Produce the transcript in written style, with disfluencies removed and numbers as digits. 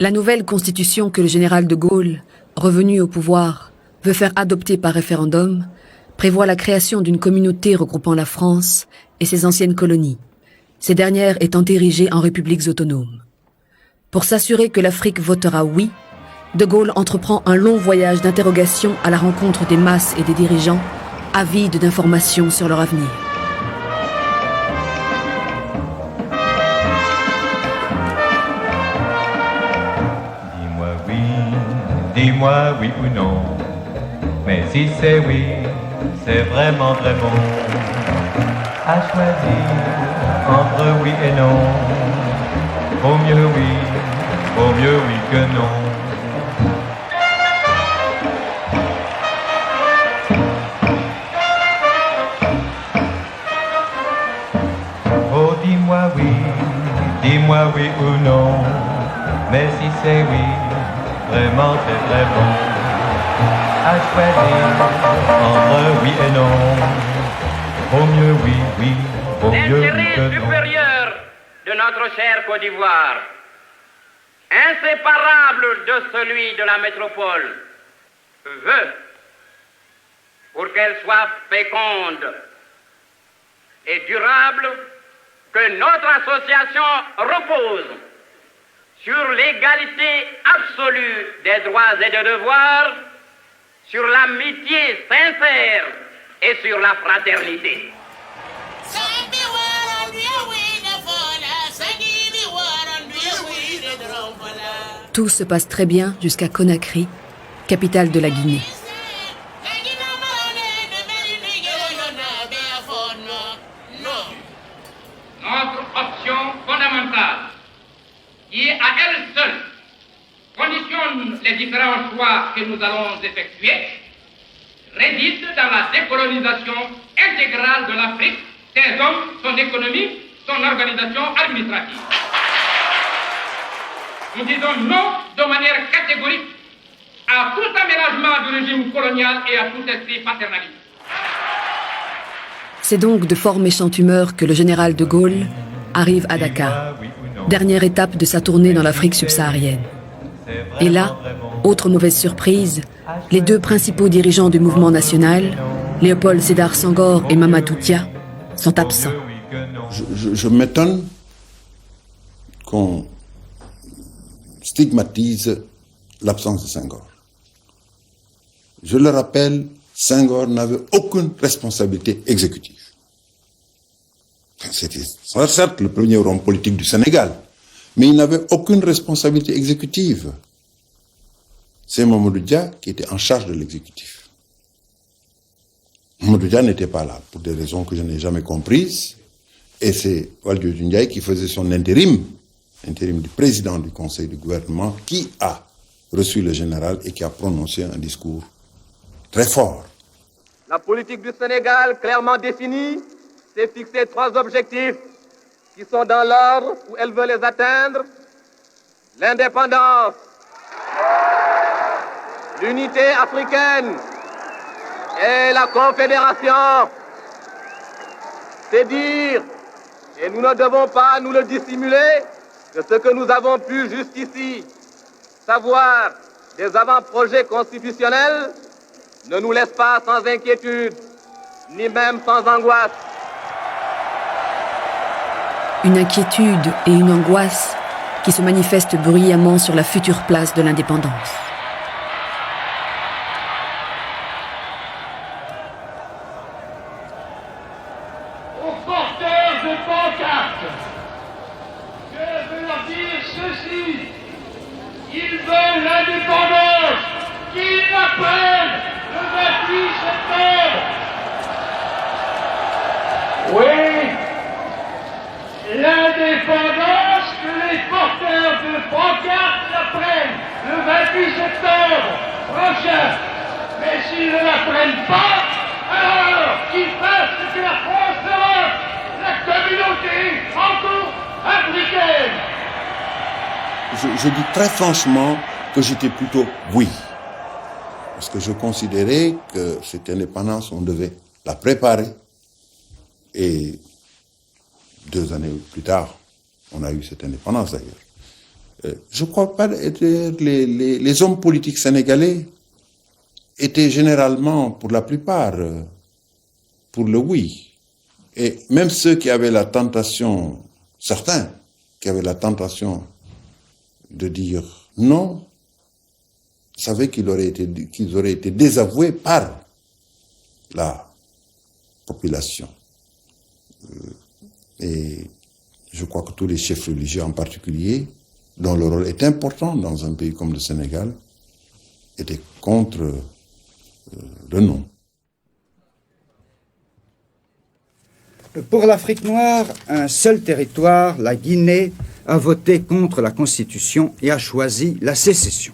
La nouvelle constitution que le général de Gaulle, revenu au pouvoir, veut faire adopter par référendum, prévoit la création d'une communauté regroupant la France et ses anciennes colonies, ces dernières étant érigées en républiques autonomes. Pour s'assurer que l'Afrique votera oui, de Gaulle entreprend un long voyage d'interrogation à la rencontre des masses et des dirigeants, avides d'informations sur leur avenir. Dis-moi oui ou non, mais si c'est oui, c'est vraiment très bon. À choisir entre oui et non, vaut mieux oui que non. Oh dis-moi oui ou non, mais si c'est oui, vraiment c'est très bon. À choisir entre oui et non, vaut mieux oui que non. L'intérêt supérieur de notre chère Côte d'Ivoire, inséparable de celui de la métropole, veut, pour qu'elle soit féconde et durable, que notre association repose sur l'égalité absolue des droits et des devoirs, sur l'amitié sincère et sur la fraternité. Tout se passe très bien jusqu'à Conakry, capitale de la Guinée. Notre option fondamentale, qui à elle seule conditionne les différents choix que nous allons effectuer, réside dans la décolonisation intégrale de l'Afrique, ses hommes, son économie, son organisation administrative. Nous disons non de manière catégorique à tout aménagement du régime colonial et à tout esprit paternaliste. C'est donc de fort méchante humeur que le général de Gaulle arrive à Dakar, dernière étape de sa tournée dans l'Afrique subsaharienne. Et là, autre mauvaise surprise, les deux principaux dirigeants du mouvement national, Léopold Sédar Senghor et Mamadou Dia, sont absents. Je m'étonne qu'on stigmatise l'absence de Senghor. Je le rappelle, Senghor n'avait aucune responsabilité exécutive. C'était certes le premier homme politique du Sénégal, mais il n'avait aucune responsabilité exécutive. C'est Mamadou Dia qui était en charge de l'exécutif. Mamadou Dia n'était pas là, pour des raisons que je n'ai jamais comprises, et c'est Valdiodio Ndiaye qui faisait son intérim du président du conseil du gouvernement, qui a reçu le général et qui a prononcé un discours très fort. La politique du Sénégal, clairement définie, s'est fixé 3 objectifs qui sont dans l'ordre où elle veut les atteindre. L'indépendance, l'unité africaine et la confédération. C'est dire, et nous ne devons pas nous le dissimuler, que ce que nous avons pu jusqu'ici savoir des avant-projets constitutionnels ne nous laisse pas sans inquiétude, ni même sans angoisse. Une inquiétude et une angoisse qui se manifestent bruyamment sur la future place de l'indépendance. Aux porteurs de pancartes, je veux leur dire ceci: ils veulent l'indépendance, qu'ils l'appellent le 28 septembre. Oui, l'indépendance que les porteurs de pancartes l'apprennent le 28 septembre prochain. Mais s'ils ne l'apprennent pas, alors qu'ils fassent ce que la France sera, la communauté franco-africaine. Je dis très franchement que j'étais plutôt oui. Parce que je considérais que cette indépendance, on devait la préparer. Et 2 années plus tard, on a eu cette indépendance d'ailleurs. Je crois pas les hommes politiques sénégalais étaient généralement, pour la plupart, pour le oui. Et même ceux qui avaient la tentation, certains qui avaient la tentation de dire non, savaient qu'ils auraient été désavoués par la population. Et je crois que tous les chefs religieux en particulier, dont le rôle est important dans un pays comme le Sénégal, étaient contre le non. Pour l'Afrique noire, un seul territoire, la Guinée, a voté contre la Constitution et a choisi la sécession.